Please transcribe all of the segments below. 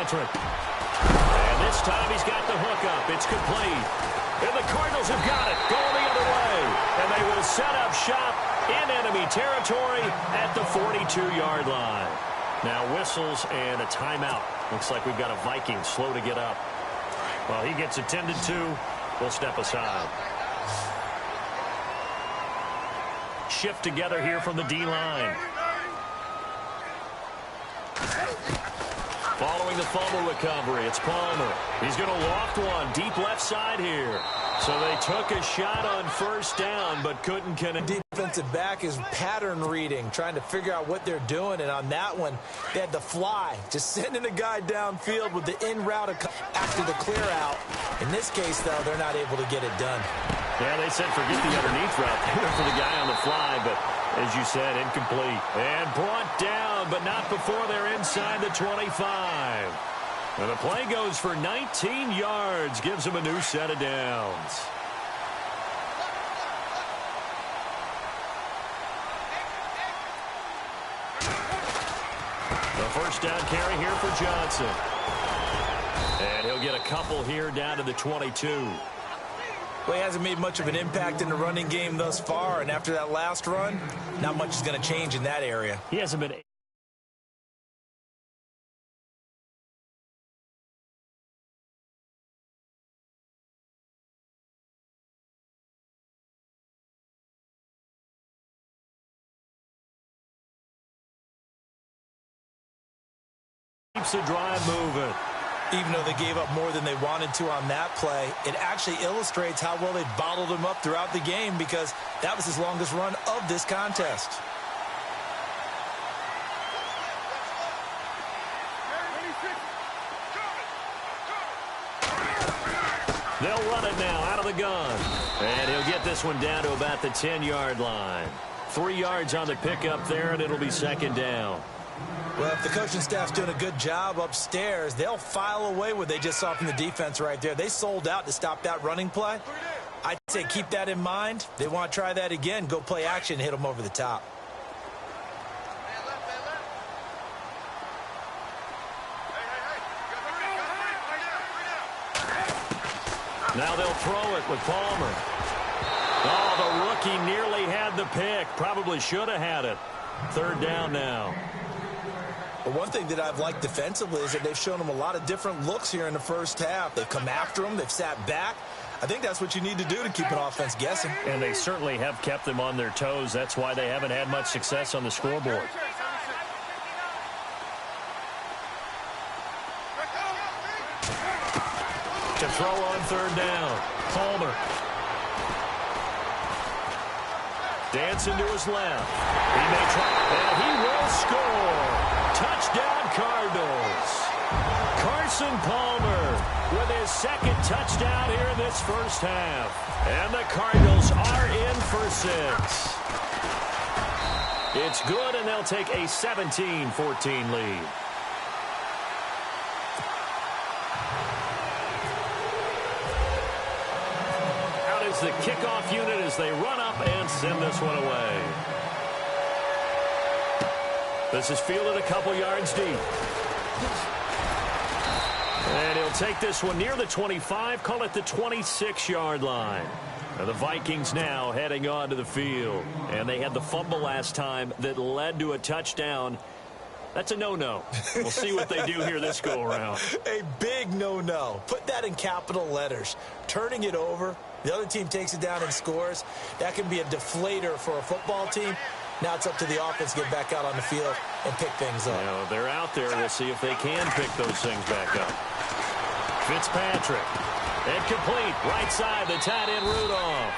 Fitzpatrick. And this time he's got the hook up. It's complete. And the Cardinals have got it, going the other way. And they will set up shop in enemy territory at the 42-yard line. Now whistles and a timeout. Looks like we've got a Viking slow to get up. Well, he gets attended to. We'll step aside. Shift together here from the D-line. Following the fumble recovery, it's Palmer. He's going to loft one deep left side here. So they took a shot on first down, but couldn't connect. Defensive back is pattern reading, trying to figure out what they're doing. And on that one, they had the fly, just sending a guy downfield with the in route after the clear out. In this case, though, they're not able to get it done. Yeah, they said forget the underneath route there for the guy on the fly, but as you said, incomplete. And brought down, but not before they're inside the 25. And the play goes for 19 yards, gives them a new set of downs. The first down carry here for Johnson. And he'll get a couple here down to the 22. Well, he hasn't made much of an impact in the running game thus far, and after that last run, not much is going to change in that area. He hasn't been... keeps the drive moving. Even though they gave up more than they wanted to on that play, it actually illustrates how well they bottled him up throughout the game because that was his longest run of this contest. They'll run it now out of the gun. And he'll get this one down to about the 10-yard line. 3 yards on the pickup there, and it'll be second down. Well, if the coaching staff's doing a good job upstairs, they'll file away what they just saw from the defense right there. They sold out to stop that running play. I'd say keep that in mind. They want to try that again. Go play action, hit them over the top. Now they'll throw it with Palmer. Oh, the rookie nearly had the pick. Probably should have had it. Third down now. But one thing that I've liked defensively is that they've shown them a lot of different looks here in the first half. They've come after them. They've sat back. I think that's what you need to do to keep an offense guessing. And they certainly have kept them on their toes. That's why they haven't had much success on the scoreboard. To throw on third down. Palmer. Dancing to his left. He may try, and he will score. Touchdown, Cardinals. Carson Palmer with his second touchdown here in this first half. And the Cardinals are in for 6. It's good, and they'll take a 17-14 lead. Out is the kickoff unit as they run up and send this one away. This is fielded a couple yards deep. And he'll take this one near the 25, call it the 26-yard line. Now the Vikings now heading onto the field. And they had the fumble last time that led to a touchdown. That's a no-no. We'll see what they do here this go-around. A big no-no. Put that in capital letters. Turning it over, the other team takes it down and scores. That can be a deflator for a football team. Now it's up to the offense to get back out on the field and pick things up. Now, they're out there. We'll see if they can pick those things back up. Fitzpatrick. And complete. Right side, the tight end Rudolph.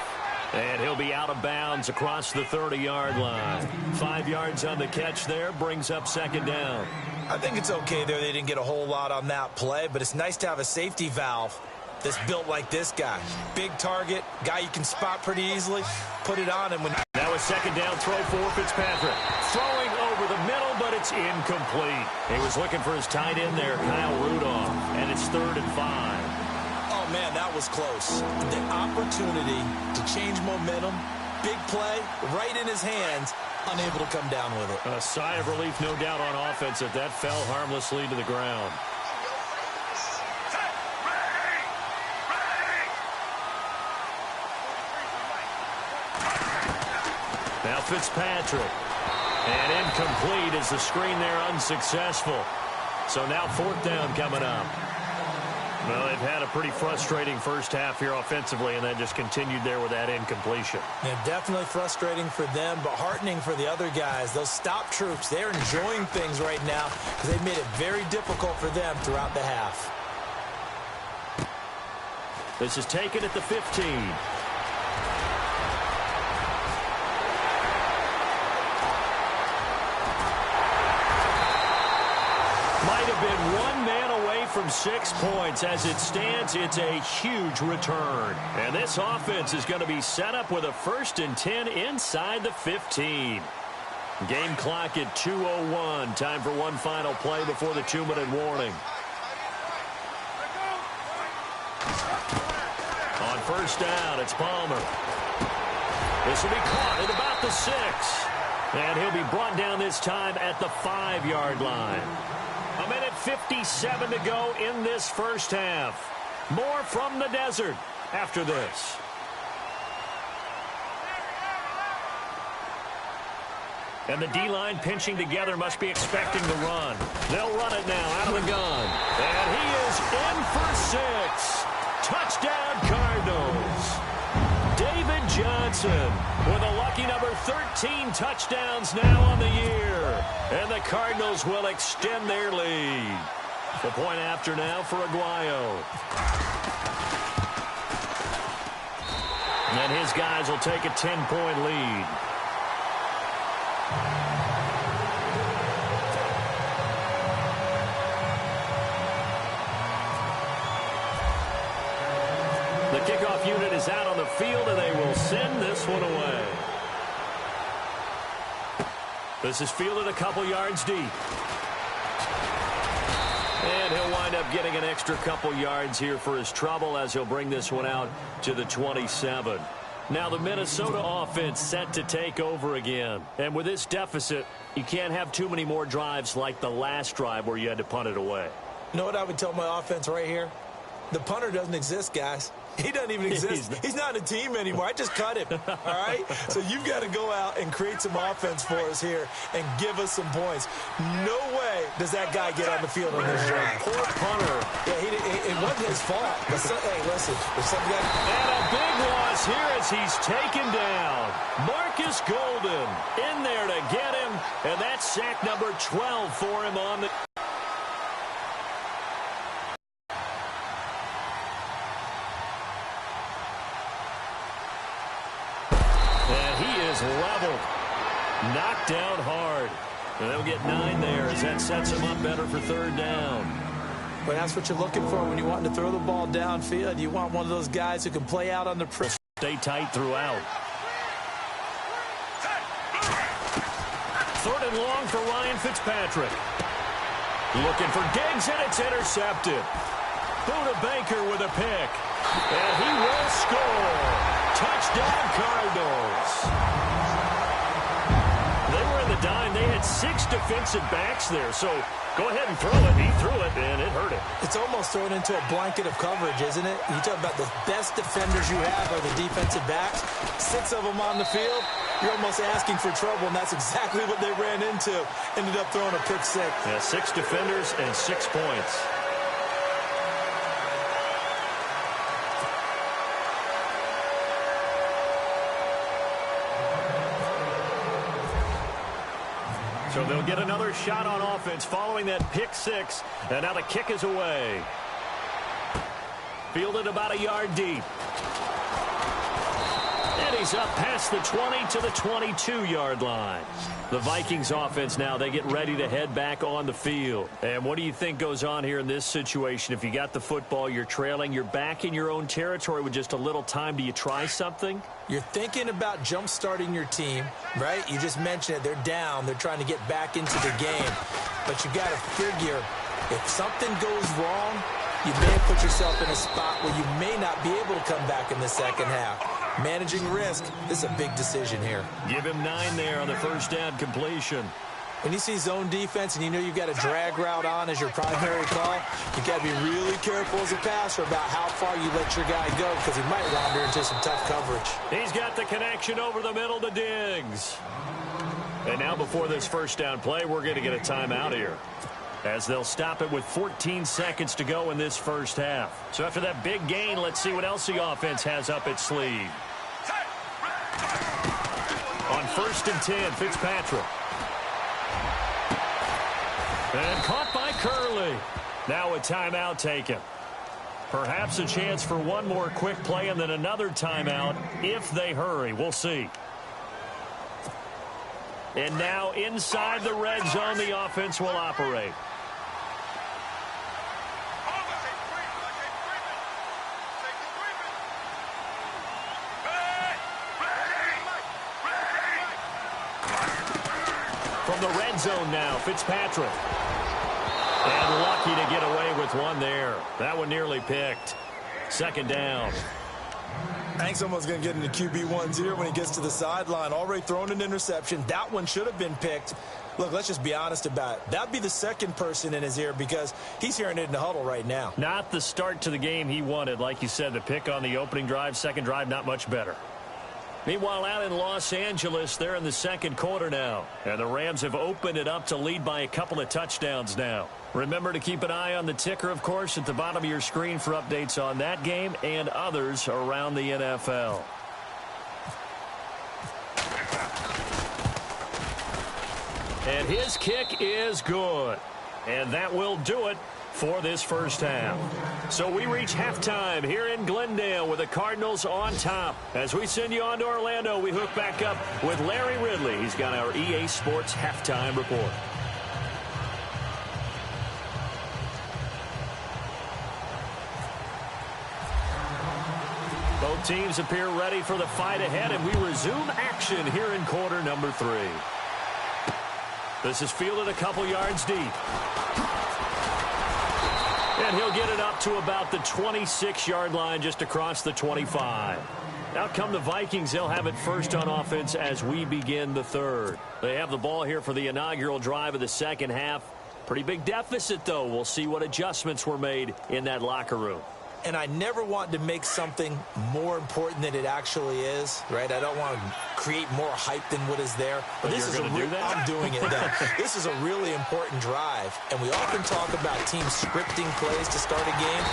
And he'll be out of bounds across the 30-yard line. 5 yards on the catch there. Brings up second down. I think it's okay there. They didn't get a whole lot on that play, but it's nice to have a safety valve that's built like this guy. Big target, guy you can spot pretty easily. Put it on him. Now a second down throw for Fitzpatrick. Throwing over the middle, but it's incomplete. He was looking for his tight end there, Kyle Rudolph. And it's 3rd and 5. Oh, man, that was close. The opportunity to change momentum, big play, right in his hands, unable to come down with it. A sigh of relief, no doubt, on offense if that fell harmlessly to the ground. Now Fitzpatrick. And incomplete as the screen there unsuccessful. So now 4th down coming up. Well, they've had a pretty frustrating first half here offensively, and that just continued there with that incompletion. Yeah, definitely frustrating for them, but heartening for the other guys. Those stop troops, they're enjoying things right now because they've made it very difficult for them throughout the half. This is taken at the 15. Might have been one man away from 6 points. As it stands, it's a huge return. And this offense is going to be set up with a 1st and 10 inside the 15. Game clock at 2:01. Time for one final play before the 2-minute warning. On 1st down, it's Palmer. This will be caught at about the 6. And he'll be brought down this time at the 5-yard line. 1:57 to go in this first half. More from the desert after this. And the D-line pinching together must be expecting the run. They'll run it now out of the gun. And he is in for 6. Touchdown, Cardinals. David Johnson with a lucky number 13 touchdowns now on the year. And the Cardinals will extend their lead. The point after now for Aguayo. And his guys will take a 10-point lead. The kickoff unit is out on the field, and they will send this one away. This is fielded a couple yards deep. And he'll wind up getting an extra couple yards here for his trouble as he'll bring this one out to the 27. Now the Minnesota offense set to take over again. And with this deficit, you can't have too many more drives like the last drive where you had to punt it away. You know what I would tell my offense right here? The punter doesn't exist, guys. He doesn't even exist. He's not a team anymore. I just cut him, all right? So you've got to go out and create some offense for us here and give us some points. No way does that guy get on the field on this drive. Poor punter. Yeah, it wasn't his fault. But hey, listen, if something got... And a big loss here as he's taken down. Marcus Golden in there to get him, and that's sack number 12 for him on the... leveled. Knocked down hard. And they'll get 9 there as that sets him up better for 3rd down. But that's what you're looking for when you want to throw the ball downfield. You want one of those guys who can play out on the press. Stay tight throughout. 3rd and long for Ryan Fitzpatrick. Looking for Diggs, and it's intercepted. Buda Baker with a pick. And he will score. Touchdown, Cardinals. They were in the dime. They had 6 defensive backs there. So go ahead and throw it. He threw it, and it hurt him. It's almost thrown into a blanket of coverage, isn't it? You talk about the best defenders you have are the defensive backs. 6 of them on the field. You're almost asking for trouble, and that's exactly what they ran into. Ended up throwing a pick 6. Yeah, 6 defenders and 6 points. So they'll get another shot on offense following that pick 6. And now the kick is away. Fielded about a yard deep. And he's up past the 20 to the 22-yard line. The Vikings offense now, they get ready to head back on the field. And what do you think goes on here in this situation? If you got the football, you're trailing, you're back in your own territory with just a little time. Do you try something? You're thinking about jump-starting your team, right? You just mentioned it. They're down. They're trying to get back into the game. But you got to figure, if something goes wrong, you may have put yourself in a spot where you may not be able to come back in the second half. Managing risk, this is a big decision here. Give him 9 there on the 1st down completion. When you see zone defense and you know you've got a drag route on as your primary call, you got to be really careful as a passer about how far you let your guy go because he might wander into some tough coverage. He's got the connection over the middle to Diggs. And now before this first down play, we're going to get a timeout here, as they'll stop it with 14 seconds to go in this first half. So after that big gain, let's see what else the offense has up its sleeve. On 1st and 10, Fitzpatrick. And caught by Curley. Now a timeout taken. Perhaps a chance for one more quick play and then another timeout if they hurry. We'll see. And now inside the red zone, the offense will operate. From the red zone now, Fitzpatrick. And lucky to get away with one there. That one nearly picked. 2nd down. I think someone's going to get into QB1's ear when he gets to the sideline. Already thrown an interception. That one should have been picked. Look, let's just be honest about it. That'd be the second person in his ear because he's hearing it in the huddle right now. Not the start to the game he wanted. Like you said, the pick on the opening drive, second drive, not much better. Meanwhile, out in Los Angeles, they're in the second quarter now. And the Rams have opened it up to lead by a couple of touchdowns now. Remember to keep an eye on the ticker, of course, at the bottom of your screen for updates on that game and others around the NFL. And his kick is good. And that will do it for this first half. So we reach halftime here in Glendale with the Cardinals on top. As we send you on to Orlando, we hook back up with Larry Ridley. He's got our EA Sports halftime report. Both teams appear ready for the fight ahead, and we resume action here in quarter number 3. This is fielded a couple yards deep. And he'll get it up to about the 26-yard line, just across the 25. Out come the Vikings. They'll have it first on offense as we begin the third. They have the ball here for the inaugural drive of the second half. Pretty big deficit, though. We'll see what adjustments were made in that locker room. And I never want to make something more important than it actually is, right? I don't want to create more hype than what is there. But this is I'm doing it, though. This is a really important drive. And we often talk about teams scripting plays to start a game.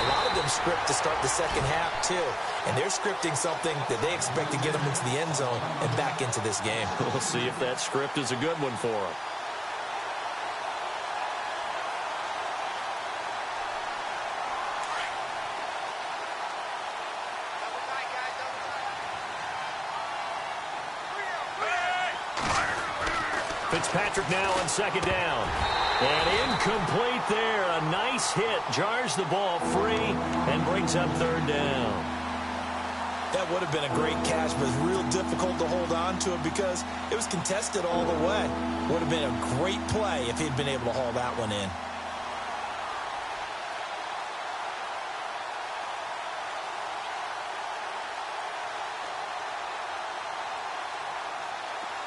A lot of them script to start the second half, too. And they're scripting something that they expect to get them into the end zone and back into this game. We'll see if that script is a good one for them. Fitzpatrick now on 2nd down. And incomplete there. A nice hit. Jars the ball free and brings up 3rd down. That would have been a great catch, but it's real difficult to hold on to it because it was contested all the way. Would have been a great play if he'd been able to haul that one in.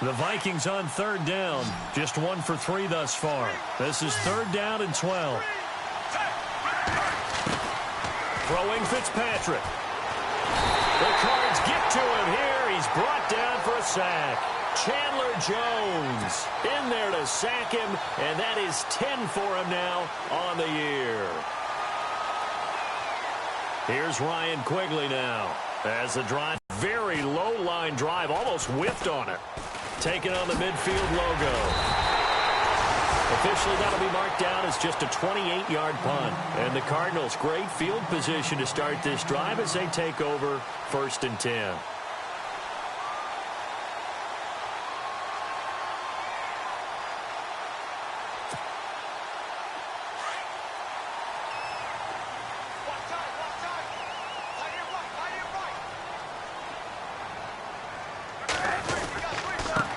The Vikings on 3rd down. Just 1 for 3 thus far. This is 3rd down and 12. Throwing Fitzpatrick. The Cards get to him here. He's brought down for a sack. Chandler Jones in there to sack him, and that is 10 for him now on the year. Here's Ryan Quigley now as the drive. Very low line drive, almost whiffed on it. Taking on the midfield logo. Officially, that'll be marked down as just a 28-yard punt. And the Cardinals, great field position to start this drive as they take over 1st and 10.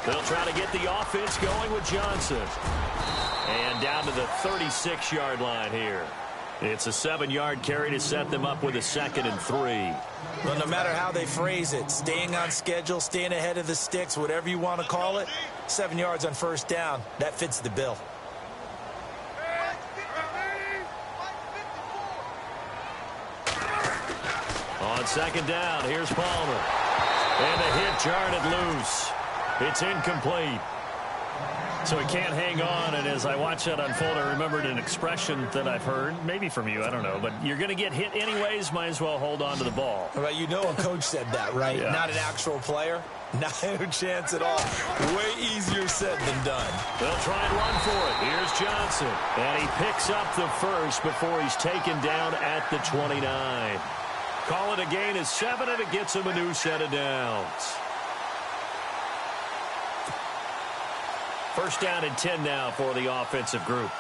They'll try to get the offense going with Johnson. And down to the 36-yard line here. It's a 7-yard carry to set them up with a 2nd and 3. Well, no matter how they phrase it, staying on schedule, staying ahead of the sticks, whatever you want to call it, 7 yards on first down, that fits the bill. On 2nd down, here's Palmer. And the hit jarred it loose. It's incomplete. So he can't hang on, and as I watch that unfold, I remembered an expression that I've heard, maybe from you, I don't know, but you're going to get hit anyways, might as well hold on to the ball. Well, you know a coach said that, right? Yeah. Not an actual player. Not a chance at all. Way easier said than done. They'll try and run for it. Here's Johnson. And he picks up the first before he's taken down at the 29. Call it a gain of 7, and it gets him a new set of downs. First down and 10 now for the offensive group.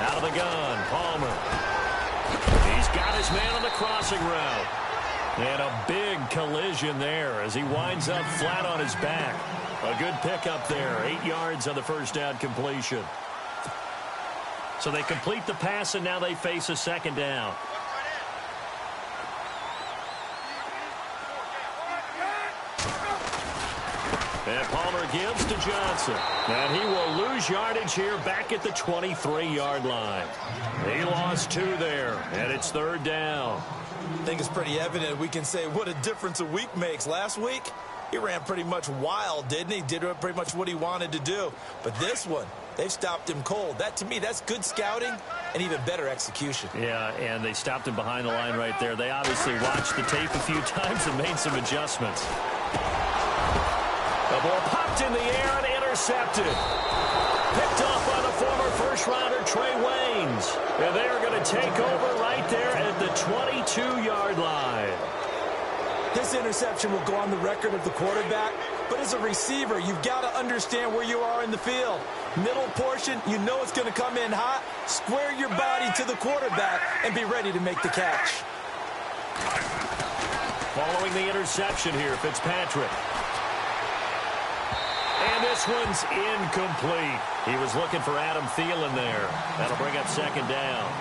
Out of the gun, Palmer. He's got his man on the crossing route. And a big collision there as he winds up flat on his back. A good pickup there. 8 yards on the first down completion. So they complete the pass, and now they face a 2nd down. And Palmer gives to Johnson. And he will lose yardage here back at the 23-yard line. He lost 2 there, and it's 3rd down. I think it's pretty evident we can say what a difference a week makes. Last week, he ran pretty much wild, didn't he? Did pretty much what he wanted to do. But this one, they've stopped him cold. That, to me, that's good scouting and even better execution. Yeah, and they stopped him behind the line right there. They obviously watched the tape a few times and made some adjustments. The ball popped in the air and intercepted. Picked off by the former first-rounder Trey Waynes. And they're going to take over right there at the 22-yard line. This interception will go on the record of the quarterback, but as a receiver, you've got to understand where you are in the field. Middle portion, you know it's going to come in hot. Square your body to the quarterback and be ready to make the catch. Following the interception here, Fitzpatrick. And this one's incomplete. He was looking for Adam Thielen there. That'll bring up 2nd down.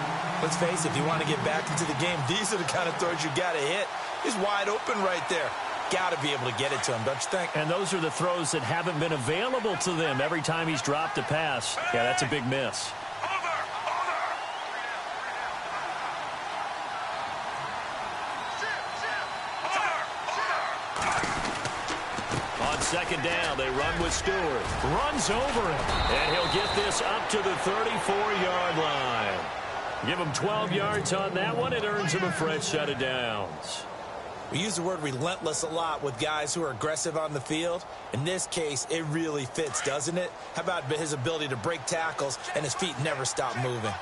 Let's face it, if you want to get back into the game, these are the kind of throws you got to hit. He's wide open right there. Got to be able to get it to him, don't you think? And those are the throws that haven't been available to them every time he's dropped a pass. Yeah, that's a big miss. On 2nd down, they run with Stewart. Runs over him. And he'll get this up to the 34-yard line. Give him 12 yards on that one. It earns him a fresh set of downs. We use the word relentless a lot with guys who are aggressive on the field. In this case, it really fits, doesn't it? How about his ability to break tackles and his feet never stop moving?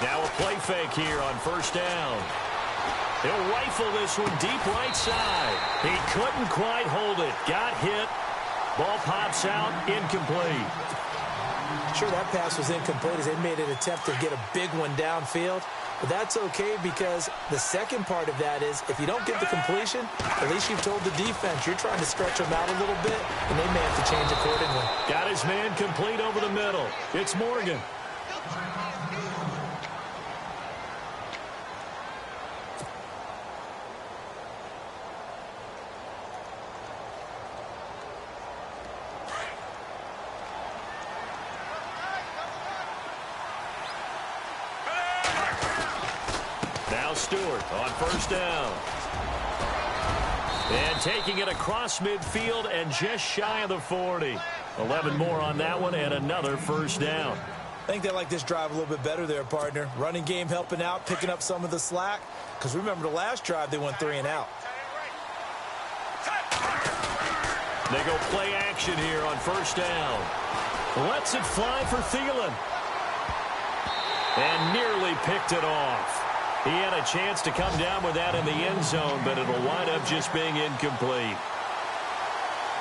Now a play fake here on 1st down. He'll rifle this one deep right side. He couldn't quite hold it. Got hit. Ball pops out. Incomplete. Sure, that pass was incomplete as they made an attempt to get a big one downfield. But that's okay because the second part of that is if you don't get the completion, at least you've told the defense you're trying to stretch them out a little bit, and they may have to change accordingly. Got his man complete over the middle. It's Morgan. Stewart on 1st down. And taking it across midfield and just shy of the 40. 11 more on that one and another 1st down. I think they like this drive a little bit better there, partner. Running game helping out, picking up some of the slack. Because remember the last drive, they went 3 and out. They go play action here on 1st down. Lets it fly for Thielen. And nearly picked it off. He had a chance to come down with that in the end zone, but it'll wind up just being incomplete.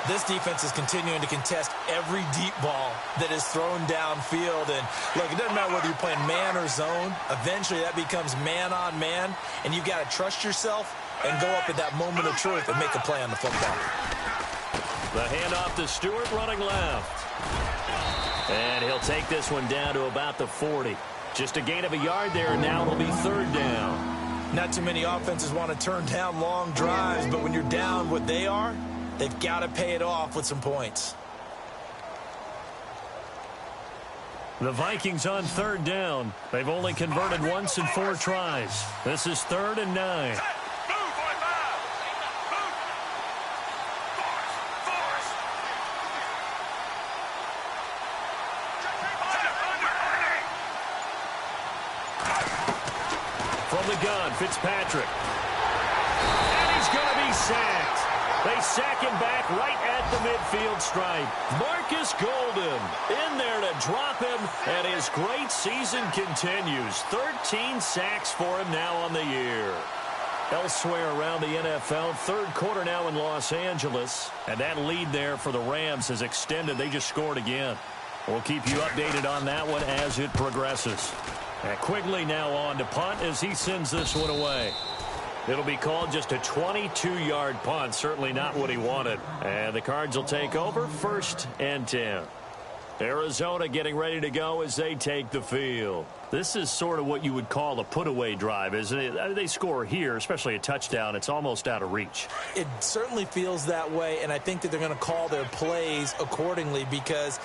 This defense is continuing to contest every deep ball that is thrown downfield. And, look, it doesn't matter whether you're playing man or zone. Eventually, that becomes man on man, and you've got to trust yourself and go up at that moment of truth and make a play on the football. The handoff to Stewart running left. And he'll take this one down to about the 40. Just a gain of a yard there, and now it'll be third down. Not too many offenses want to turn down long drives, but when you're down what they are, they've got to pay it off with some points. The Vikings on third down. They've only converted once in 4 tries. This is 3rd and 9. From the gun, Fitzpatrick. And he's going to be sacked. They sack him back right at the midfield stripe. Marcus Golden in there to drop him, and his great season continues. 13 sacks for him now on the year. Elsewhere around the NFL, third quarter now in Los Angeles, and that lead there for the Rams has extended. They just scored again. We'll keep you updated on that one as it progresses. And Quigley now on to punt as he sends this one away. It'll be called just a 22-yard punt. Certainly not what he wanted. And the Cards will take over 1st and 10. Arizona getting ready to go as they take the field. This is sort of what you would call a put-away drive, isn't it? They score here, especially a touchdown. It's almost out of reach. It certainly feels that way, and I think that they're going to call their plays accordingly because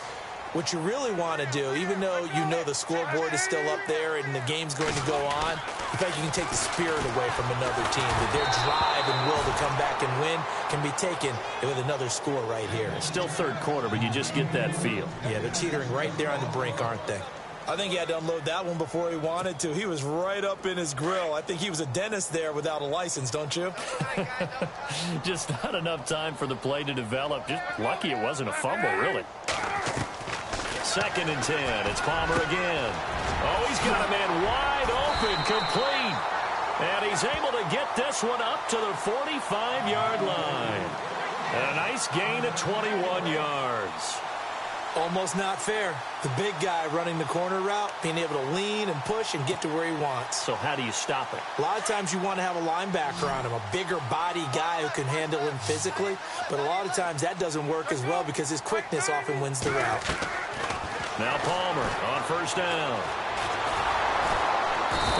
what you really want to do, even though you know the scoreboard is still up there and the game's going to go on, in fact, you can take the spirit away from another team. That their drive and will to come back and win can be taken with another score right here. It's still third quarter, but you just get that feel. Yeah, they're teetering right there on the brink, aren't they? I think he had to unload that one before he wanted to. He was right up in his grill. I think he was a dentist there without a license, don't you? Just not enough time for the play to develop. Just lucky it wasn't a fumble, really. 2nd and 10. It's Palmer again. Oh, he's got a man wide open, complete. And he's able to get this one up to the 45-yard line. And a nice gain of 21 yards. Almost not fair. The big guy running the corner route, being able to lean and push and get to where he wants. So how do you stop it? A lot of times you want to have a linebacker on him, a bigger body guy who can handle him physically. But a lot of times that doesn't work as well because his quickness often wins the route. Now Palmer on 1st down.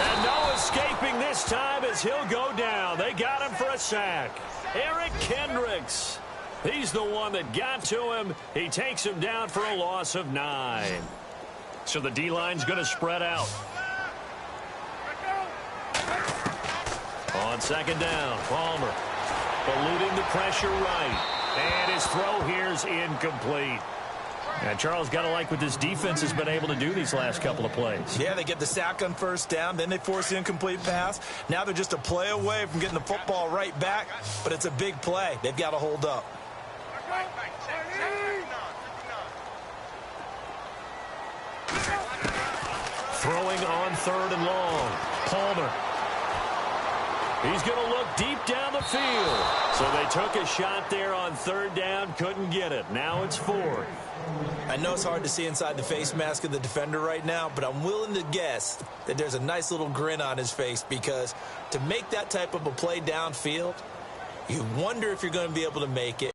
And no escaping this time as he'll go down. They got him for a sack. Eric Kendricks. He's the one that got to him. He takes him down for a loss of 9. So the D-line's going to spread out. On 2nd down, Palmer eluding the pressure right. And his throw here's incomplete. And Charles, got to like what this defense has been able to do these last couple of plays. Yeah, they get the sack on 1st down, then they force the incomplete pass. Now they're just a play away from getting the football right back, but it's a big play. They've got to hold up. Throwing on 3rd and long. Palmer. He's going to look deep down the field. So they took a shot there on 3rd down, couldn't get it. Now it's 4th. I know it's hard to see inside the face mask of the defender right now, but I'm willing to guess that there's a nice little grin on his face because to make that type of a play downfield, you wonder if you're going to be able to make it.